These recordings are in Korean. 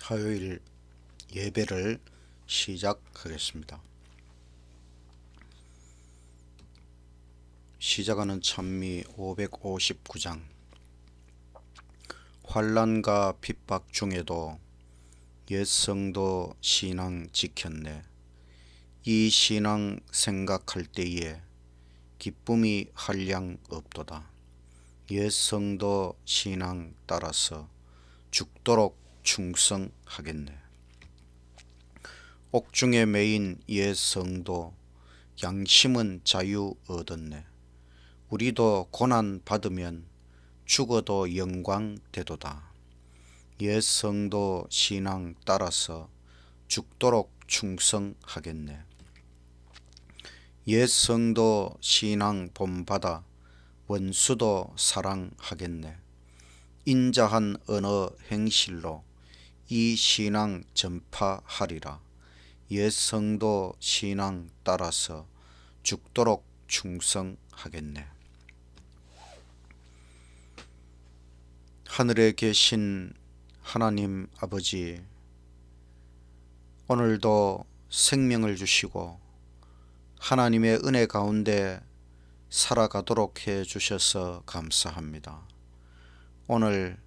화요일 예배를 시작하겠습니다. 시작하는 찬미 559장. 환난과 핍박 중에도 옛 성도 신앙 지켰네. 이 신앙 생각할 때에 기쁨이 한량 없도다. 옛 성도 신앙 따라서 죽도록 충성하겠네. 옥중에 매인 옛 성도 양심은 자유 얻었네. 우리도 고난 받으면 죽어도 영광 되도다. 옛 성도 신앙 따라서 죽도록 충성하겠네. 옛 성도 신앙 본받아 원수도 사랑하겠네. 인자한 언어 행실로 이 신앙 전파하리라. 옛 성도 신앙 따라서 죽도록 충성하겠네. 하늘에 계신 하나님 아버지, 오늘도 생명을 주시고 하나님의 은혜 가운데 살아가도록 해 주셔서 감사합니다. 오늘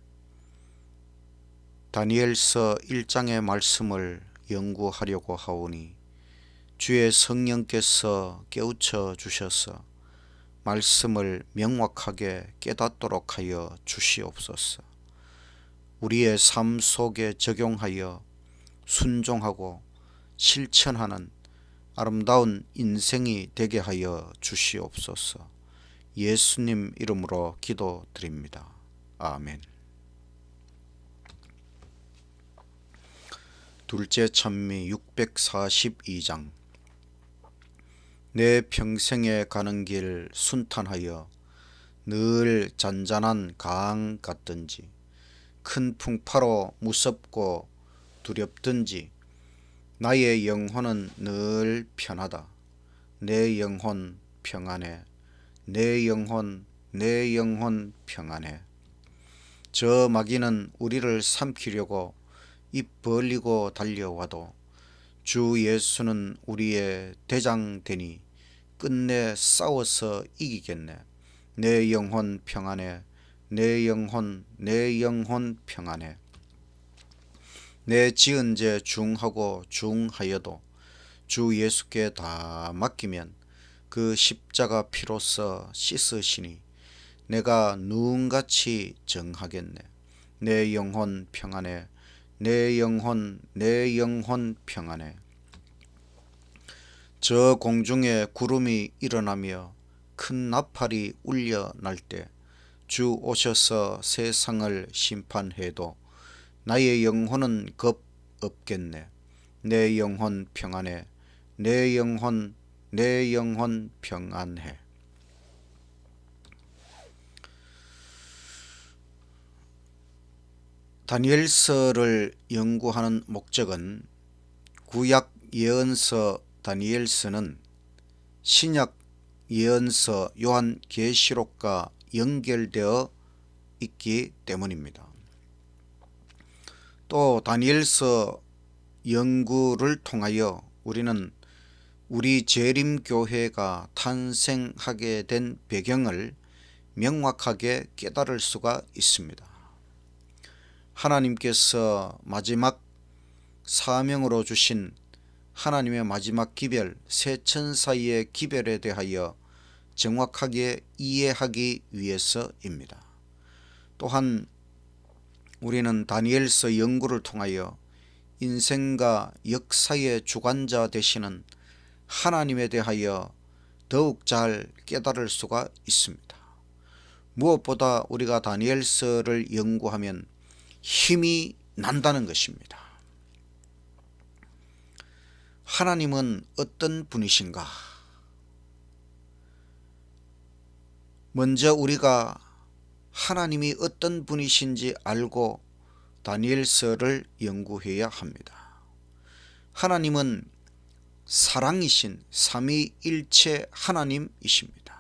다니엘서 1장의 말씀을 연구하려고 하오니 주의 성령께서 깨우쳐 주셔서 말씀을 명확하게 깨닫도록 하여 주시옵소서. 우리의 삶 속에 적용하여 순종하고 실천하는 아름다운 인생이 되게 하여 주시옵소서. 예수님 이름으로 기도드립니다. 아멘. 둘째 찬미 642장. 내 평생에 가는 길 순탄하여 늘 잔잔한 강 같든지 큰 풍파로 무섭고 두렵든지 나의 영혼은 늘 편하다. 내 영혼 평안해. 내 영혼 평안해. 저 마귀는 우리를 삼키려고 입 벌리고 달려와도 주 예수는 우리의 대장 되니 끝내 싸워서 이기겠네. 내 영혼 평안해. 내 영혼 평안해. 내 지은 죄 중하고 중하여도 주 예수께 다 맡기면 그 십자가 피로써 씻으시니 내가 누군같이 정하겠네. 내 영혼 평안해. 내 영혼 평안해. 저 공중에 구름이 일어나며 큰 나팔이 울려날 때 주 오셔서 세상을 심판해도 나의 영혼은 겁 없겠네. 내 영혼 평안해. 내 영혼 평안해. 다니엘서를 연구하는 목적은 구약 예언서 다니엘서는 신약 예언서 요한계시록과 연결되어 있기 때문입니다. 또 다니엘서 연구를 통하여 우리는 우리 재림교회가 탄생하게 된 배경을 명확하게 깨달을 수가 있습니다. 하나님께서 마지막 사명으로 주신 하나님의 마지막 기별, 새 천사의 기별에 대하여 정확하게 이해하기 위해서입니다. 또한 우리는 다니엘서 연구를 통하여 인생과 역사의 주관자 되시는 하나님에 대하여 더욱 잘 깨달을 수가 있습니다. 무엇보다 우리가 다니엘서를 연구하면 힘이 난다는 것입니다. 하나님은 어떤 분이신가? 먼저 우리가 하나님이 어떤 분이신지 알고 다니엘서를 연구해야 합니다. 하나님은 사랑이신 삼위일체 하나님이십니다.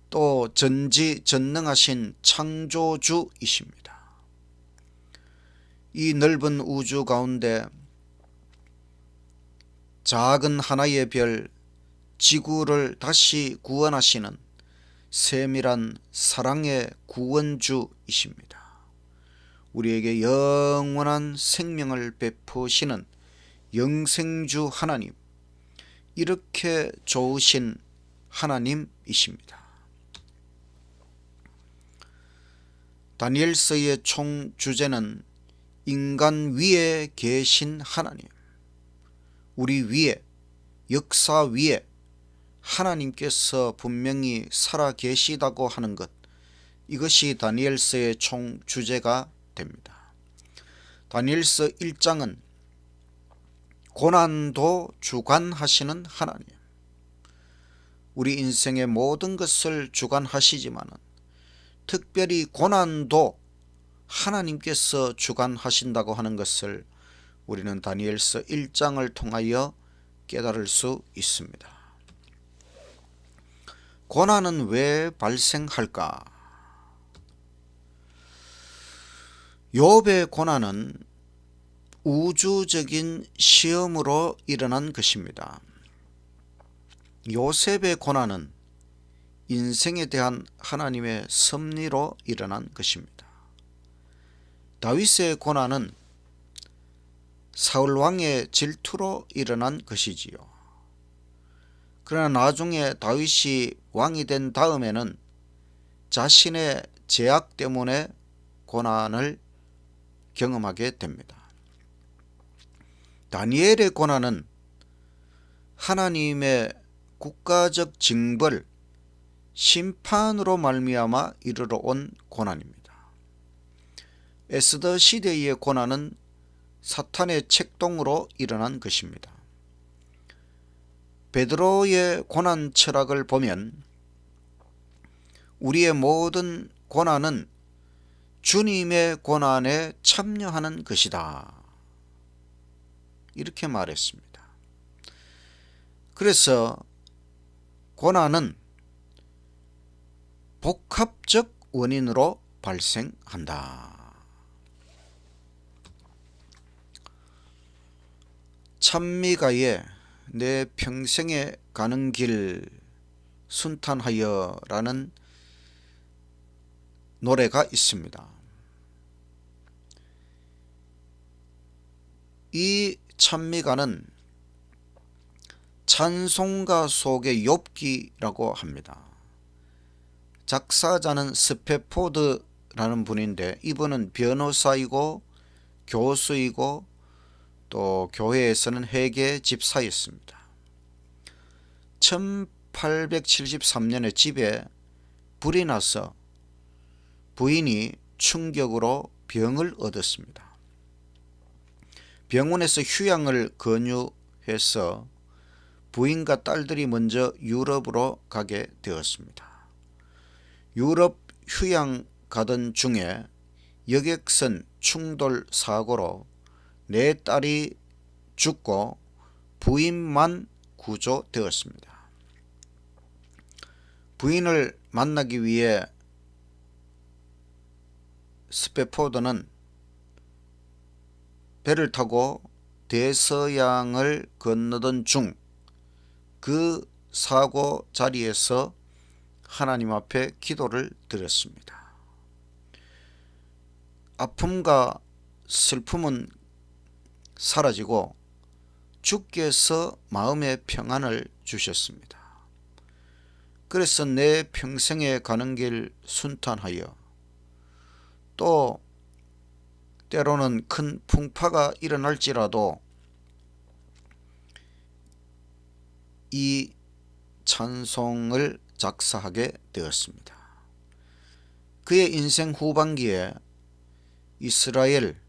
또 전지전능하신 창조주이십니다. 이 넓은 우주 가운데 작은 하나의 별 지구를 다시 구원하시는 세밀한 사랑의 구원주이십니다. 우리에게 영원한 생명을 베푸시는 영생주 하나님, 이렇게 좋으신 하나님이십니다. 다니엘서의 총 주제는 인간 위에 계신 하나님, 우리 위에, 역사 위에 하나님께서 분명히 살아 계시다고 하는 것, 이것이 다니엘서의 총 주제가 됩니다. 다니엘서 1장은 고난도 주관하시는 하나님, 우리 인생의 모든 것을 주관하시지만 특별히 고난도 하나님께서 주관하신다고 하는 것을 우리는 다니엘서 1장을 통하여 깨달을 수 있습니다. 고난은 왜 발생할까? 욥의 고난은 우주적인 시험으로 일어난 것입니다. 요셉의 고난은 인생에 대한 하나님의 섭리로 일어난 것입니다. 다윗의 고난은 사울 왕의 질투로 일어난 것이지요. 그러나 나중에 다윗이 왕이 된 다음에는 자신의 죄악 때문에 고난을 경험하게 됩니다. 다니엘의 고난은 하나님의 국가적 징벌, 심판으로 말미암아 이르러 온 고난입니다. 에스더 시대의 고난은 사탄의 책동으로 일어난 것입니다. 베드로의 고난 철학을 보면 우리의 모든 고난은 주님의 고난에 참여하는 것이다, 이렇게 말했습니다. 그래서 고난은 복합적 원인으로 발생한다. 찬미가의 내 평생에 가는 길 순탄하여 라는 노래가 있습니다. 이 찬미가는 찬송가 속의 욥기라고 합니다. 작사자는 스페포드라는 분인데 이분은 변호사이고 교수이고 또 교회에서는 회계 집사였습니다. 1873년에 집에 불이 나서 부인이 충격으로 병을 얻었습니다. 병원에서 휴양을 권유해서 부인과 딸들이 먼저 유럽으로 가게 되었습니다. 유럽 휴양 가던 중에 여객선 충돌 사고로 네 딸이 죽고 부인만 구조되었습니다. 부인을 만나기 위해 스페포드는 배를 타고 대서양을 건너던 중 그 사고 자리에서 하나님 앞에 기도를 드렸습니다. 아픔과 슬픔은 사라지고 주께서 마음의 평안을 주셨습니다. 그래서 내 평생에 가는 길 순탄하여, 또 때로는 큰 풍파가 일어날지라도 이 찬송을 작사하게 되었습니다. 그의 인생 후반기에 이스라엘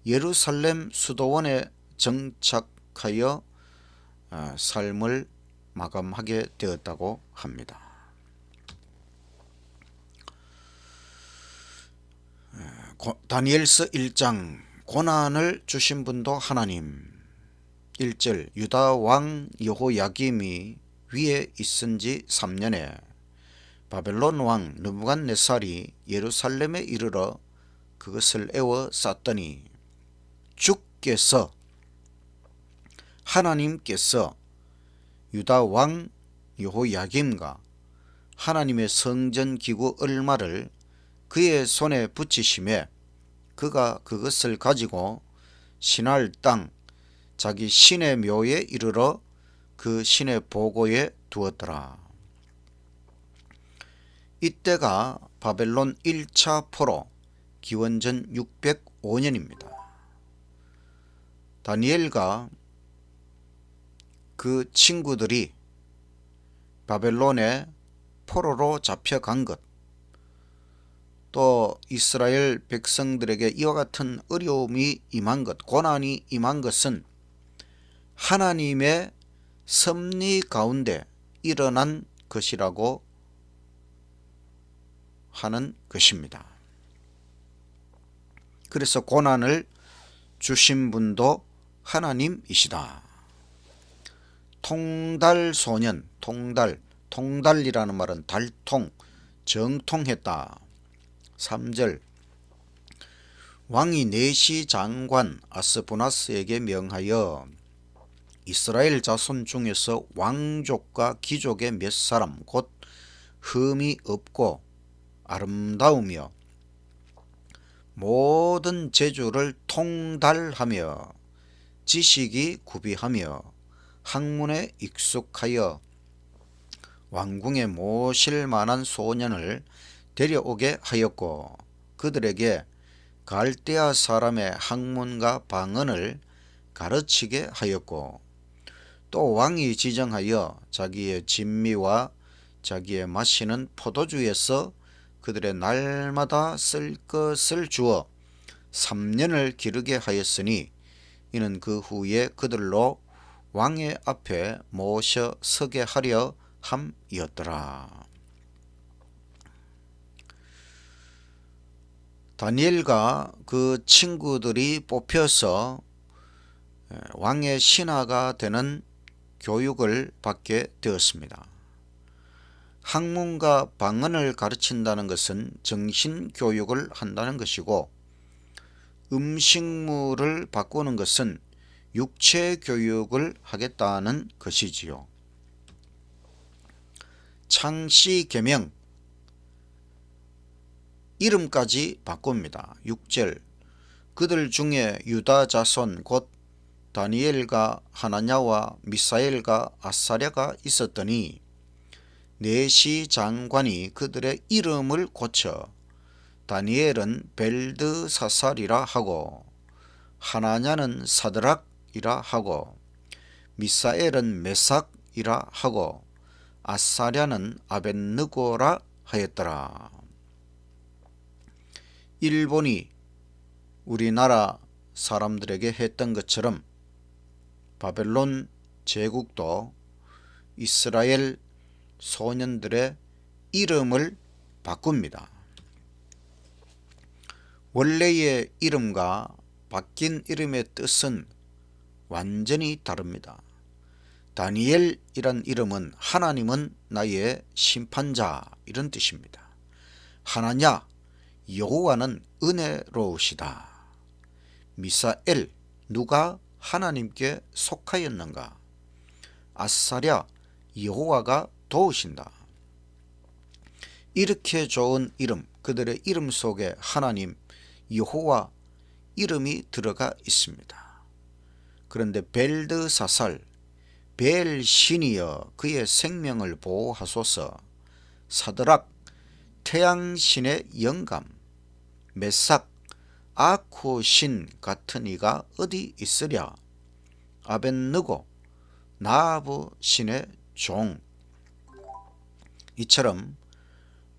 예루살렘 수도원에 정착하여 삶을 마감하게 되었다고 합니다. 다니엘서 1장, 고난을 주신 분도 하나님. 1절, 유다 왕 여호야김이 위에 있은 지 3년에 바벨론 왕 느부갓네살이 예루살렘에 이르러 그것을 에워 쌌더니 하나님께서 유다 왕 여호야김과 하나님의 성전 기구 얼마를 그의 손에 붙이심에 그가 그것을 가지고 신할 땅 자기 신의 묘에 이르러 그 신의 보고에 두었더라. 이때가 바벨론 1차 포로 기원전 605년입니다. 다니엘과 그 친구들이 바벨론에 포로로 잡혀간 것, 또 이스라엘 백성들에게 이와 같은 어려움이 임한 것, 고난이 임한 것은 하나님의 섭리 가운데 일어난 것이라고 하는 것입니다. 그래서 고난을 주신 분도 하나님이시다. 통달소년, 통달이라는 말은 달통, 정통했다. 3절 왕이 내시 장관 아스부나스에게 명하여 이스라엘 자손 중에서 왕족과 귀족의 몇 사람 곧 흠이 없고 아름다우며 모든 재주를 통달하며 지식이 구비하며 학문에 익숙하여 왕궁에 모실 만한 소년을 데려오게 하였고 그들에게 갈대아 사람의 학문과 방언을 가르치게 하였고 또 왕이 지정하여 자기의 진미와 자기의 마시는 포도주에서 그들의 날마다 쓸 것을 주어 3년을 기르게 하였으니 이는 그 후에 그들로 왕의 앞에 모셔 서게 하려 함이었더라. 다니엘과 그 친구들이 뽑혀서 왕의 신하가 되는 교육을 받게 되었습니다. 학문과 방언을 가르친다는 것은 정신교육을 한다는 것이고 음식물을 바꾸는 것은 육체교육을 하겠다는 것이지요. 창씨계명 이름까지 바꿉니다. 6절 그들 중에 유다 자손 곧 다니엘과 하나냐와 미사엘과 아사랴가 있었더니 내시 장관이 그들의 이름을 고쳐 다니엘은 벨드사살이라 하고 하나냐는 사드락이라 하고 미사엘은 메삭이라 하고 아사랴는 아벳느고라 하였더라. 일본이 우리나라 사람들에게 했던 것처럼 바벨론 제국도 이스라엘 소년들의 이름을 바꿉니다. 원래의 이름과 바뀐 이름의 뜻은 완전히 다릅니다. 다니엘이란 이름은 하나님은 나의 심판자 이런 뜻입니다. 하나냐 여호와는 은혜로우시다. 미사엘 누가 하나님께 속하였는가. 아사랴 여호와가 도우신다. 이렇게 좋은 이름, 그들의 이름 속에 하나님 여호와 이름이 들어가 있습니다. 그런데 벨드사살 벨신이여 그의 생명을 보호하소서. 사드락 태양신의 영감, 메삭 아쿠신 같은 이가 어디 있으랴. 아벳느고 나부 신의 종. 이처럼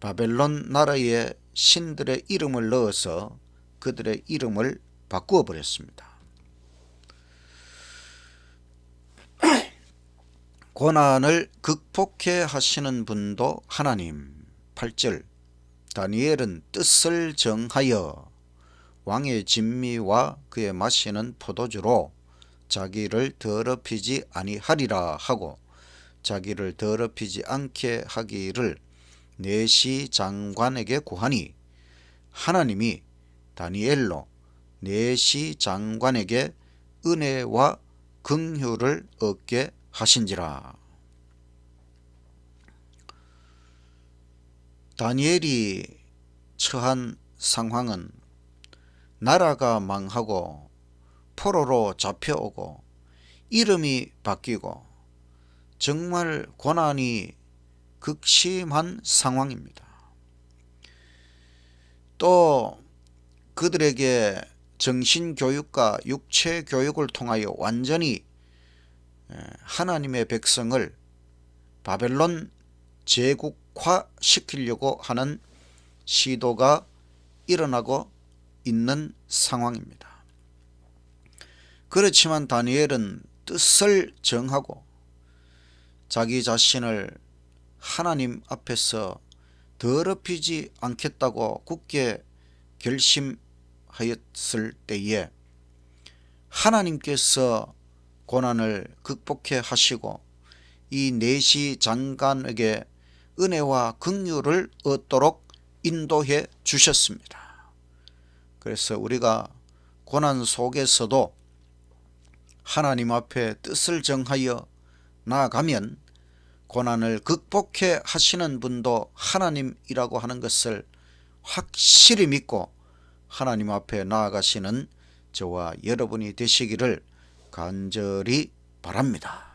바벨론 나라의 신들의 이름을 넣어서 그들의 이름을 바꾸어 버렸습니다. 고난을 극복해 하시는 분도 하나님. 8절 다니엘은 뜻을 정하여 왕의 진미와 그의 마시는 포도주로 자기를 더럽히지 아니하리라 하고 자기를 더럽히지 않게 하기를 내시 장관에게 구하니 하나님이 다니엘로 내시 장관에게 은혜와 긍휼을 얻게 하신지라. 다니엘이 처한 상황은 나라가 망하고 포로로 잡혀오고 이름이 바뀌고 정말 고난이 극심한 상황입니다. 또 그들에게 정신교육과 육체교육을 통하여 완전히 하나님의 백성을 바벨론 제국화시키려고 하는 시도가 일어나고 있는 상황입니다. 그렇지만 다니엘은 뜻을 정하고 자기 자신을 하나님 앞에서 더럽히지 않겠다고 굳게 결심하였을 때에 하나님께서 고난을 극복해 하시고 이 내시 장관에게 은혜와 긍휼을 얻도록 인도해 주셨습니다. 그래서 우리가 고난 속에서도 하나님 앞에 뜻을 정하여 나아가면 고난을 극복해 하시는 분도 하나님이라고 하는 것을 확실히 믿고 하나님 앞에 나아가시는 저와 여러분이 되시기를 간절히 바랍니다.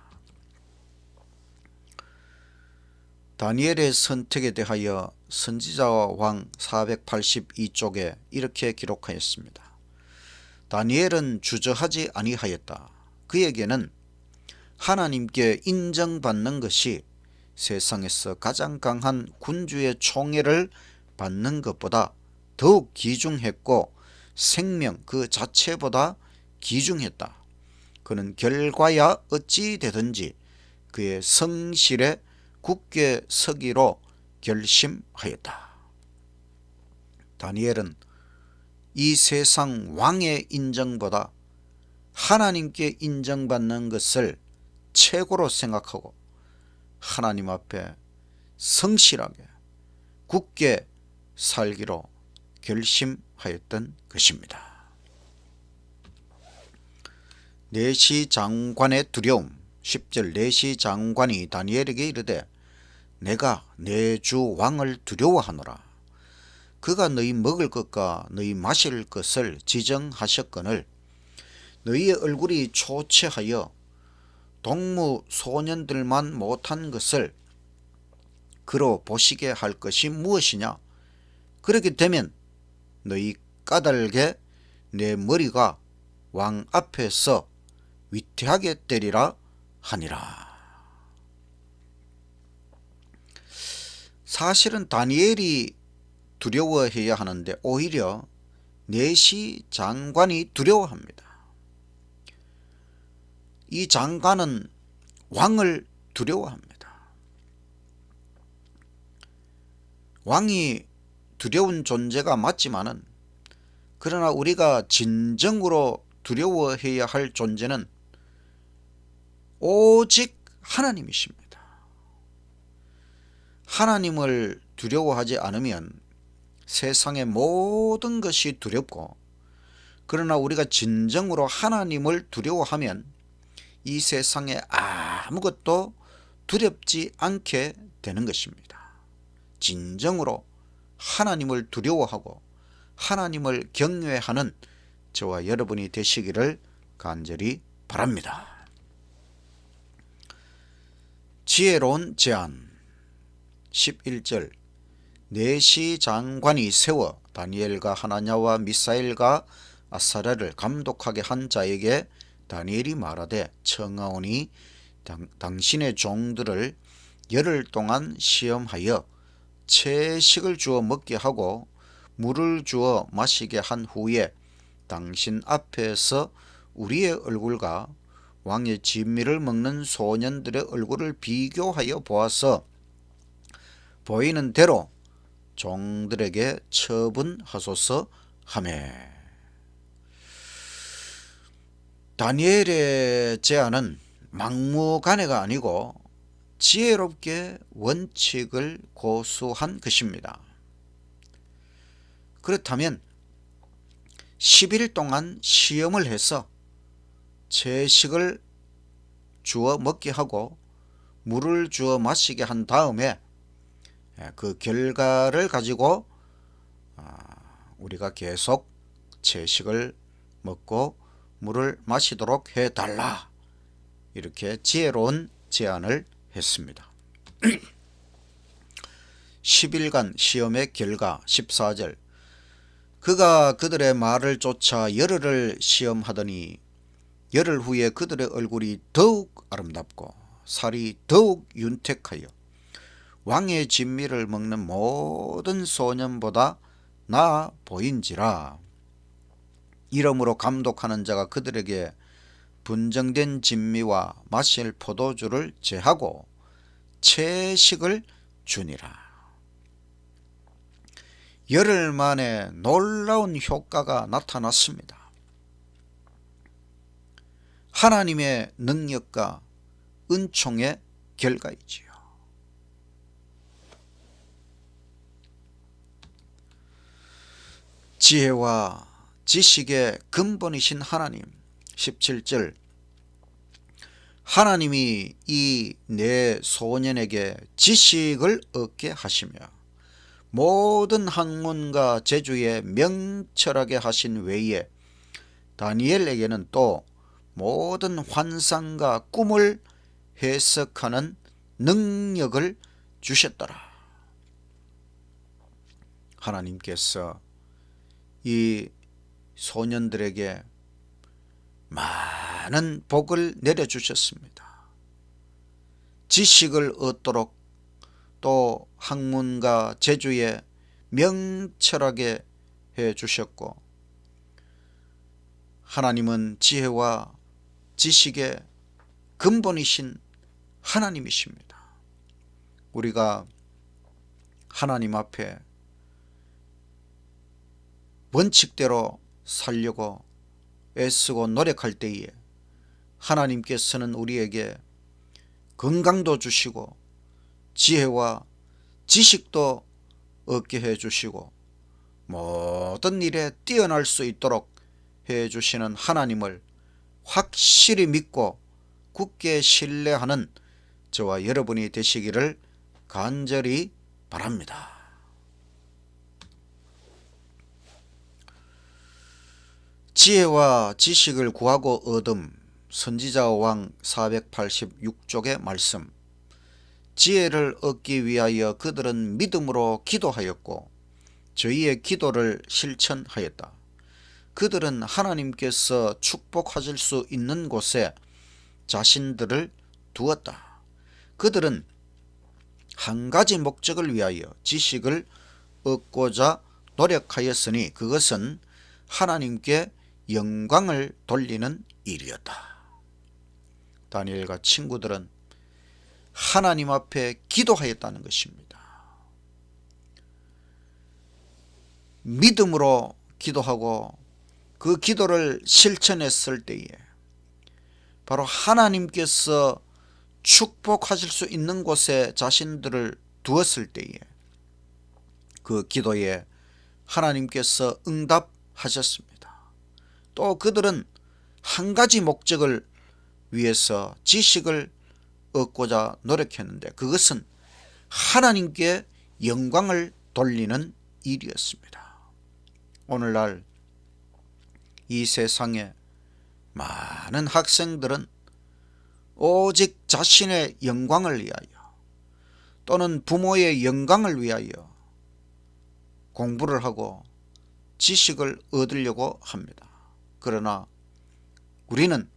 다니엘의 선택에 대하여 선지자와 왕 482쪽에 이렇게 기록하였습니다. 다니엘은 주저하지 아니하였다. 그에게는 하나님께 인정받는 것이 세상에서 가장 강한 군주의 총애를 받는 것보다 더욱 귀중했고 생명 그 자체보다 귀중했다. 그는 결과야 어찌 되든지 그의 성실에 굳게 서기로 결심하였다. 다니엘은 이 세상 왕의 인정보다 하나님께 인정받는 것을 최고로 생각하고 하나님 앞에 성실하게 굳게 살기로 결심하였던 것입니다. 내시 장관의 두려움. 10절 내시 장관이 다니엘에게 이르되 내가 내 주 왕을 두려워하노라. 그가 너희 먹을 것과 너희 마실 것을 지정하셨거늘 너희의 얼굴이 초췌하여 동무 소년들만 못한 것을 그로 보시게 할 것이 무엇이냐. 그렇게 되면 너희 까닭에 내 머리가 왕 앞에서 위태하게 되리라 하니라. 사실은 다니엘이 두려워해야 하는데 오히려 내시 장관이 두려워합니다. 이 장관은 왕을 두려워합니다. 왕이 두려운 존재가 맞지만은 그러나 우리가 진정으로 두려워해야 할 존재는 오직 하나님이십니다. 하나님을 두려워하지 않으면 세상의 모든 것이 두렵고 그러나 우리가 진정으로 하나님을 두려워하면 이 세상에 아무것도 두렵지 않게 되는 것입니다. 진정으로 하나님을 두려워하고 하나님을 경외하는 저와 여러분이 되시기를 간절히 바랍니다. 지혜로운 제안. 11절 내시 장관이 세워 다니엘과 하나냐와 미사엘과 아사랴를 감독하게 한 자에게 다니엘이 말하되 청하오니 당신의 종들을 열흘 동안 시험하여 채식을 주어 먹게 하고 물을 주어 마시게 한 후에 당신 앞에서 우리의 얼굴과 왕의 진미를 먹는 소년들의 얼굴을 비교하여 보아서 보이는 대로 종들에게 처분하소서 하매. 다니엘의 제안은 막무가내가 아니고 지혜롭게 원칙을 고수한 것입니다. 그렇다면 10일 동안 시험을 해서 채식을 주어 먹게 하고 물을 주어 마시게 한 다음에 그 결과를 가지고 우리가 계속 채식을 먹고 물을 마시도록 해달라, 이렇게 지혜로운 제안을 했습니다. 10일간 시험의 결과 14절, 그가 그들의 말을 쫓아 열흘을 시험하더니 열흘 후에 그들의 얼굴이 더욱 아름답고 살이 더욱 윤택하여 왕의 진미를 먹는 모든 소년보다 나아 보인지라. 이러므로 감독하는 자가 그들에게 분정된 진미와 마실 포도주를 제하고 채식을 주니라. 열흘 만에 놀라운 효과가 나타났습니다. 하나님의 능력과 은총의 결과이지요. 지혜와 지식의 근본이신 하나님. 17절, 하나님이 이 네 소년에게 지식을 얻게 하시며 모든 학문과 재주에 명철하게 하신 외에 다니엘에게는 또 모든 환상과 꿈을 해석하는 능력을 주셨더라. 하나님께서 이 소년들에게 많은 복을 내려주셨습니다. 지식을 얻도록 또 학문과 재주에 명철하게 해주셨고, 하나님은 지혜와 지식의 근본이신 하나님이십니다. 우리가 하나님 앞에 원칙대로 살려고 애쓰고 노력할 때에 하나님께서는 우리에게 건강도 주시고 지혜와 지식도 얻게 해주시고 모든 일에 뛰어날 수 있도록 해주시는 하나님을 확실히 믿고 굳게 신뢰하는 저와 여러분이 되시기를 간절히 바랍니다. 지혜와 지식을 구하고 얻음. 선지자 왕 486쪽의 말씀. 지혜를 얻기 위하여 그들은 믿음으로 기도하였고 저희의 기도를 실천하였다. 그들은 하나님께서 축복하실 수 있는 곳에 자신들을 두었다. 그들은 한 가지 목적을 위하여 지식을 얻고자 노력하였으니 그것은 하나님께 영광을 돌리는 일이었다. 다니엘과 친구들은 하나님 앞에 기도하였다는 것입니다. 믿음으로 기도하고 그 기도를 실천했을 때에 바로 하나님께서 축복하실 수 있는 곳에 자신들을 두었을 때에 그 기도에 하나님께서 응답하셨습니다. 또 그들은 한 가지 목적을 위해서 지식을 얻고자 노력했는데 그것은 하나님께 영광을 돌리는 일이었습니다. 오늘날 이 세상에 많은 학생들은 오직 자신의 영광을 위하여 또는 부모의 영광을 위하여 공부를 하고 지식을 얻으려고 합니다. 그러나 우리는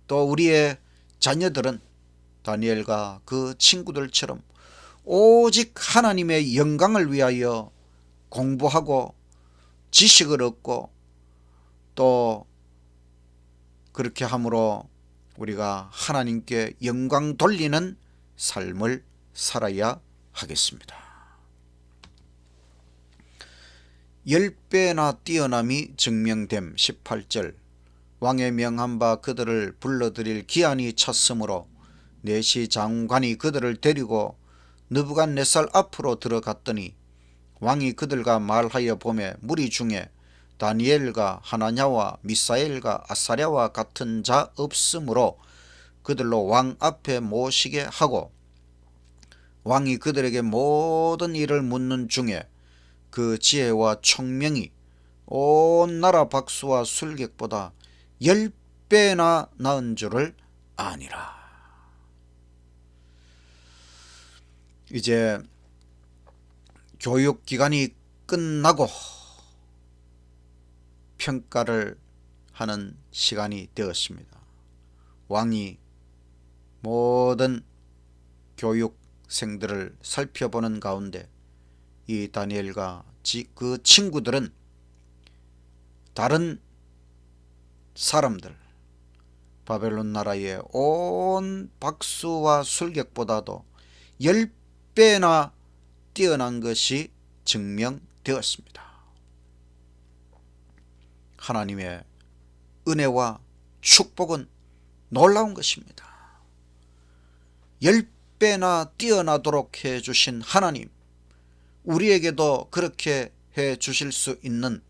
또 우리의 자녀들은 다니엘과 그 친구들처럼 오직 하나님의 영광을 위하여 공부하고 지식을 얻고 또 그렇게 함으로 우리가 하나님께 영광 돌리는 삶을 살아야 하겠습니다. 10배나 뛰어남이 증명됨. 18절, 왕의 명한 바 그들을 불러들일 기한이 찼으므로 내시 장관이 그들을 데리고 느부갓네살 앞으로 들어갔더니 왕이 그들과 말하여 보매 무리 중에 다니엘과 하나냐와 미사엘과 아사랴와 같은 자 없으므로 그들로 왕 앞에 모시게 하고 왕이 그들에게 모든 일을 묻는 중에 그 지혜와 총명이 온 나라 박수와 술객보다 10배나 나은 줄을 아니라. 이제 교육기간이 끝나고 평가를 하는 시간이 되었습니다. 왕이 모든 교육생들을 살펴보는 가운데 이 다니엘과 그 친구들은 다른 사람들, 바벨론 나라의 온 박수와 술객보다도 10배나 뛰어난 것이 증명되었습니다. 하나님의 은혜와 축복은 놀라운 것입니다. 10배나 뛰어나도록 해주신 하나님, 우리에게도 그렇게 해주실 수 있는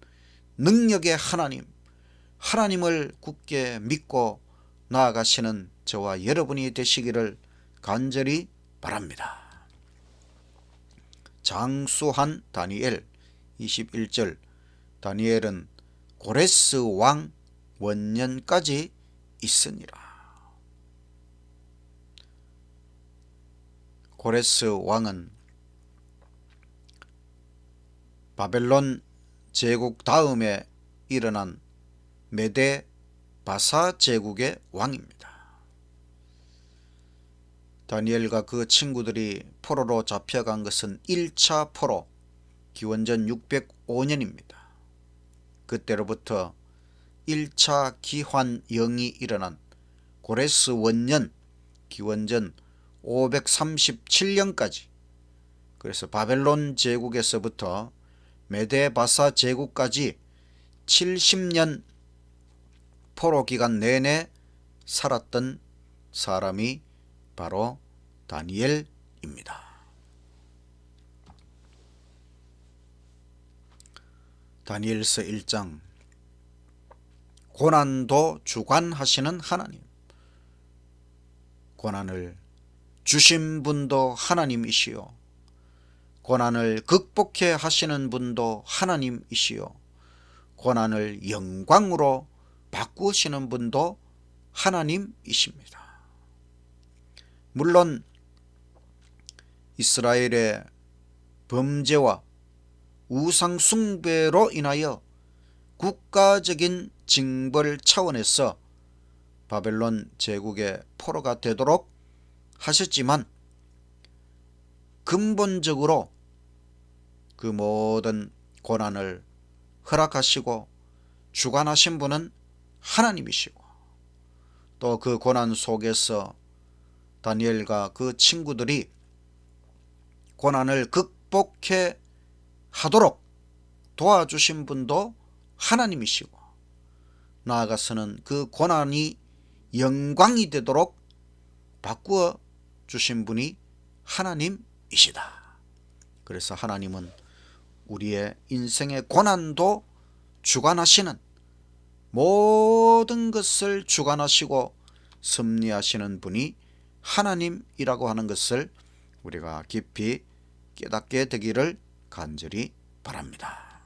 능력의 하나님, 하나님을 굳게 믿고 나아가시는 저와 여러분이 되시기를 간절히 바랍니다. 장수한 다니엘 21절. 다니엘은 고레스 왕 원년까지 있으니라. 고레스 왕은 바벨론 제국 다음에 일어난 메데 바사 제국의 왕입니다. 다니엘과 그 친구들이 포로로 잡혀간 것은 1차 포로, 기원전 605년입니다. 그때로부터 1차 기환영이 일어난 고레스 원년, 기원전 537년까지, 그래서 바벨론 제국에서부터 메데바사 제국까지 70년 포로 기간 내내 살았던 사람이 바로 다니엘입니다. 다니엘서 1장. 고난도 주관하시는 하나님. 고난을 주신 분도 하나님이시요, 고난을 극복해 하시는 분도 하나님이시요, 고난을 영광으로 바꾸시는 분도 하나님이십니다. 물론 이스라엘의 범죄와 우상 숭배로 인하여 국가적인 징벌 차원에서 바벨론 제국의 포로가 되도록 하셨지만, 근본적으로 그 모든 고난을 허락하시고 주관하신 분은 하나님이시고, 또 그 고난 속에서 다니엘과 그 친구들이 고난을 극복해 하도록 도와주신 분도 하나님이시고, 나아가서는 그 고난이 영광이 되도록 바꾸어 주신 분이 하나님이시다. 그래서 하나님은 우리의 인생의 고난도 주관하시는, 모든 것을 주관하시고 섭리하시는 분이 하나님이라고 하는 것을 우리가 깊이 깨닫게 되기를 간절히 바랍니다.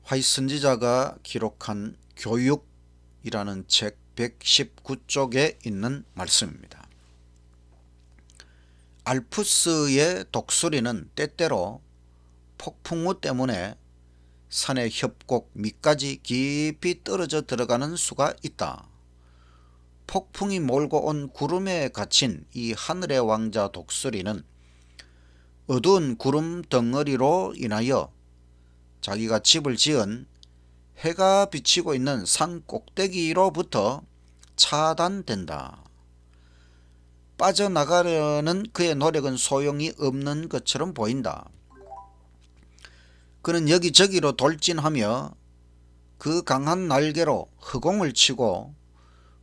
화이 선지자가 기록한 교육이라는 책 119쪽에 있는 말씀입니다. 알프스의 독수리는 때때로 폭풍우 때문에 산의 협곡 밑까지 깊이 떨어져 들어가는 수가 있다. 폭풍이 몰고 온 구름에 갇힌 이 하늘의 왕자 독수리는 어두운 구름 덩어리로 인하여 자기가 집을 지은 해가 비치고 있는 산 꼭대기로부터 차단된다. 빠져나가려는 그의 노력은 소용이 없는 것처럼 보인다. 그는 여기저기로 돌진하며 그 강한 날개로 허공을 치고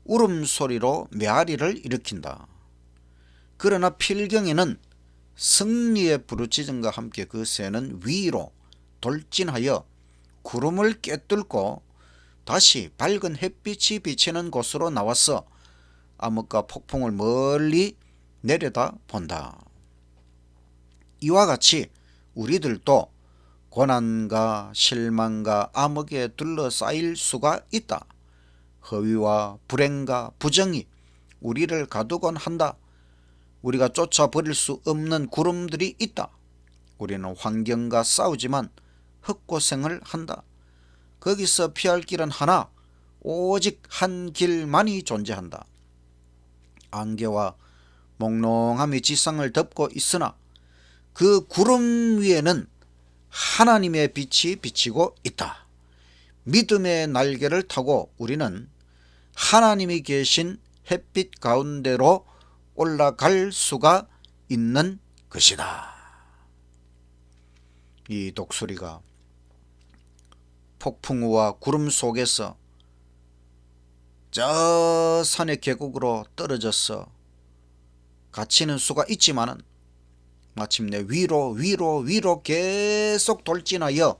울음소리로 메아리를 일으킨다. 그러나 필경에는 승리의 부르짖음과 함께 그 새는 위로 돌진하여 구름을 꿰뚫고 다시 밝은 햇빛이 비치는 곳으로 나와서 암흑과 폭풍을 멀리 내려다 본다. 이와 같이 우리들도 고난과 실망과 암흑에 둘러싸일 수가 있다. 허위와 불행과 부정이 우리를 가두곤 한다. 우리가 쫓아버릴 수 없는 구름들이 있다. 우리는 환경과 싸우지만 헛고생을 한다. 거기서 피할 길은 하나, 오직 한 길만이 존재한다. 안개와 몽롱함이 지상을 덮고 있으나 그 구름 위에는 하나님의 빛이 비치고 있다. 믿음의 날개를 타고 우리는 하나님이 계신 햇빛 가운데로 올라갈 수가 있는 것이다. 이 독수리가 폭풍우와 구름 속에서 저 산의 계곡으로 떨어져서 갇히는 수가 있지만은 마침내 위로 계속 돌진하여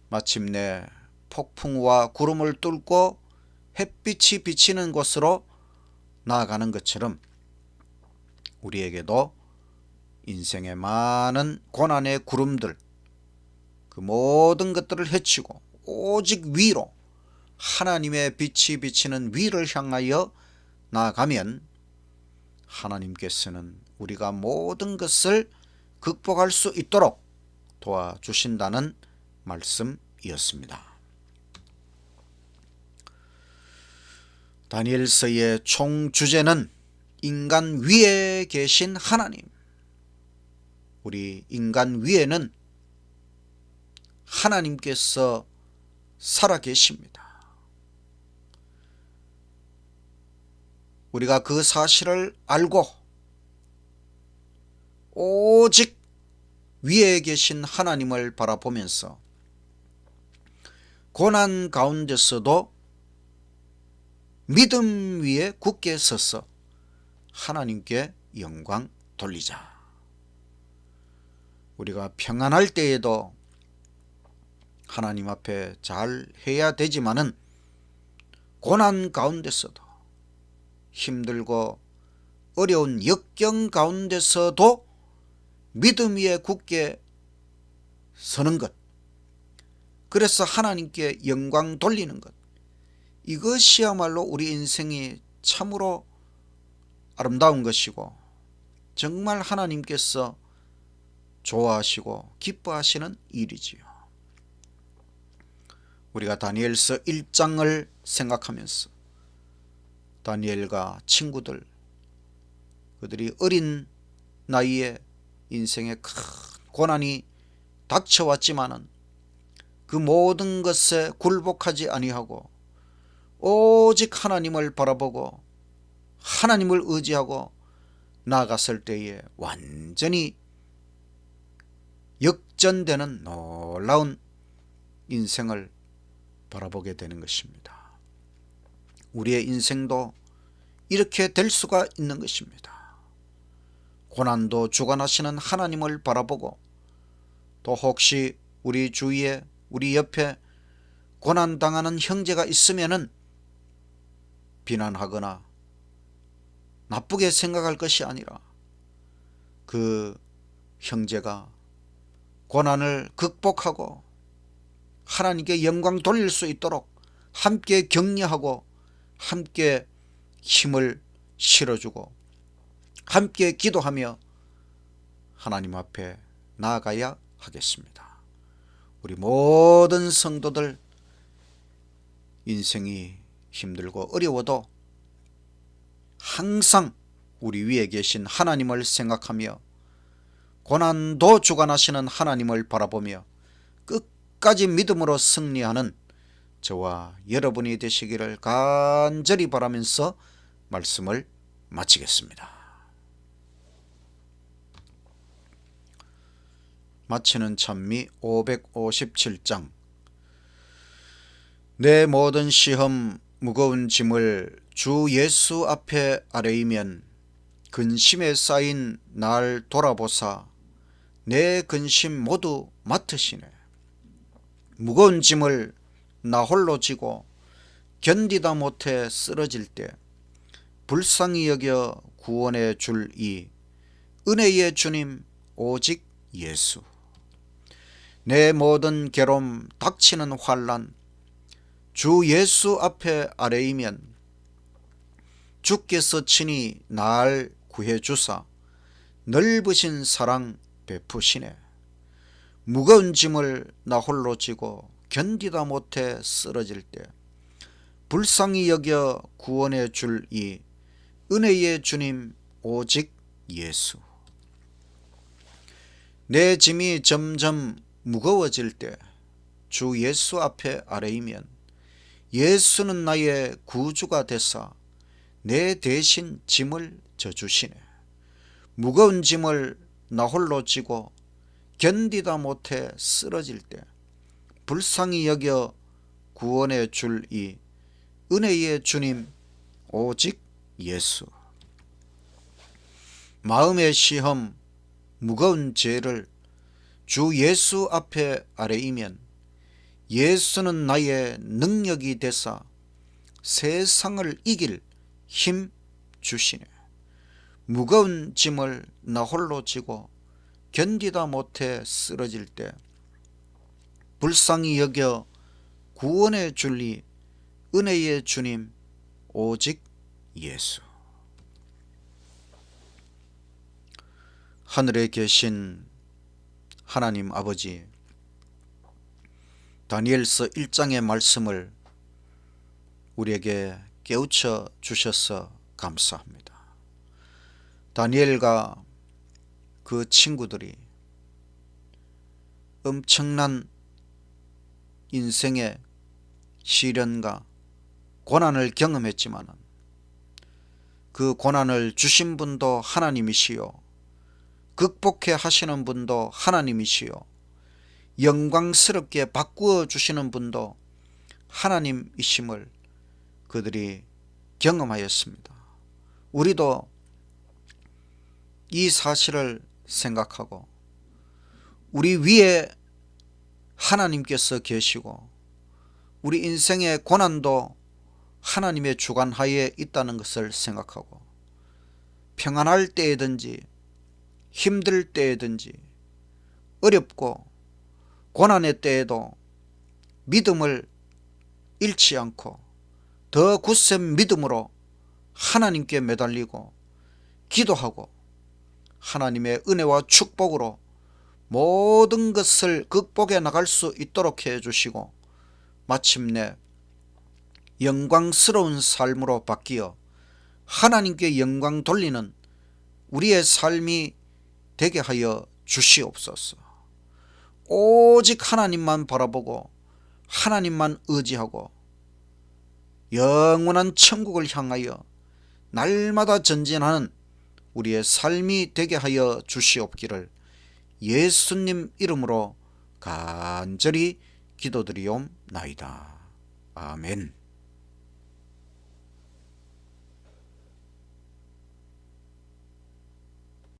마침내 폭풍우와 구름을 뚫고 햇빛이 비치는 곳으로 나아가는 것처럼 우리에게도 인생의 많은 고난의 구름들, 그 모든 것들을 헤치고 오직 위로 하나님의 빛이 비치는 위를 향하여 나아가면 하나님께서는 우리가 모든 것을 극복할 수 있도록 도와주신다는 말씀이었습니다. 다니엘서의 총 주제는 인간 위에 계신 하나님. 우리 인간 위에는 하나님께서 살아계십니다. 우리가 그 사실을 알고 오직 위에 계신 하나님을 바라보면서 고난 가운데서도 믿음 위에 굳게 서서 하나님께 영광 돌리자. 우리가 평안할 때에도 하나님 앞에 잘 해야 되지만은 고난 가운데서도 힘들고 어려운 역경 가운데서도 믿음 위에 굳게 서는 것, 그래서 하나님께 영광 돌리는 것, 이것이야말로 우리 인생이 참으로 아름다운 것이고 정말 하나님께서 좋아하시고 기뻐하시는 일이지요. 우리가 다니엘서 1장을 생각하면서 다니엘과 친구들, 그들이 어린 나이에 인생에 큰 고난이 닥쳐왔지만은 그 모든 것에 굴복하지 아니하고 오직 하나님을 바라보고 하나님을 의지하고 나아갔을 때에 완전히 역전되는 놀라운 인생을 바라보게 되는 것입니다. 우리의 인생도 이렇게 될 수가 있는 것입니다. 고난도 주관하시는 하나님을 바라보고 또 혹시 우리 주위에 우리 옆에 고난당하는 형제가 있으면은 비난하거나 나쁘게 생각할 것이 아니라 그 형제가 고난을 극복하고 하나님께 영광 돌릴 수 있도록 함께 격려하고 함께 힘을 실어주고 함께 기도하며 하나님 앞에 나아가야 하겠습니다. 우리 모든 성도들 인생이 힘들고 어려워도 항상 우리 위에 계신 하나님을 생각하며 고난도 주관하시는 하나님을 바라보며 끝까지 믿음으로 승리하는 저와 여러분이 되시기를 간절히 바라면서 말씀을 마치겠습니다. 마치는 찬미 557장. 내 모든 시험 무거운 짐을 주 예수 앞에 아뢰이면 근심에 쌓인 날 돌아보사 내 근심 모두 맡으시네. 무거운 짐을 나 홀로 지고 견디다 못해 쓰러질 때 불쌍히 여겨 구원해 줄 이 은혜의 주님 오직 예수. 내 모든 괴로움, 닥치는 환난 주 예수 앞에 아뢰이면 주께서 친히 날 구해 주사 넓으신 사랑 베푸시네. 무거운 짐을 나 홀로 지고 견디다 못해 쓰러질 때 불쌍히 여겨 구원해 줄 이 은혜의 주님 오직 예수. 내 짐이 점점 무거워질 때 주 예수 앞에 아뢰이면 예수는 나의 구주가 되사 내 대신 짐을 져주시네. 무거운 짐을 나 홀로 지고 견디다 못해 쓰러질 때 불쌍히 여겨 구원해 줄 이 은혜의 주님 오직 예수. 마음의 시험, 무거운 죄를 주 예수 앞에 아뢰이면 예수는 나의 능력이 되사 세상을 이길 힘 주시네. 무거운 짐을 나 홀로 지고 견디다 못해 쓰러질 때 불쌍히 여겨 구원해 줄리 은혜의 주님 오직 예수. 하늘에 계신 하나님 아버지, 다니엘서 1장의 말씀을 우리에게 깨우쳐 주셔서 감사합니다. 다니엘과 그 친구들이 엄청난 인생의 시련과 고난을 경험했지만 그 고난을 주신 분도 하나님이시요, 극복해 하시는 분도 하나님이시요, 영광스럽게 바꾸어 주시는 분도 하나님이심을 그들이 경험하였습니다. 우리도 이 사실을 생각하고 우리 위에 하나님께서 계시고 우리 인생의 고난도 하나님의 주관하에 있다는 것을 생각하고 평안할 때에든지 힘들 때에든지 어렵고 고난의 때에도 믿음을 잃지 않고 더 굳센 믿음으로 하나님께 매달리고 기도하고 하나님의 은혜와 축복으로 모든 것을 극복해 나갈 수 있도록 해주시고 마침내 영광스러운 삶으로 바뀌어 하나님께 영광 돌리는 우리의 삶이 되게 하여 주시옵소서. 오직 하나님만 바라보고 하나님만 의지하고 영원한 천국을 향하여 날마다 전진하는 우리의 삶이 되게 하여 주시옵기를 예수님 이름으로 간절히 기도드리옵나이다. 아멘.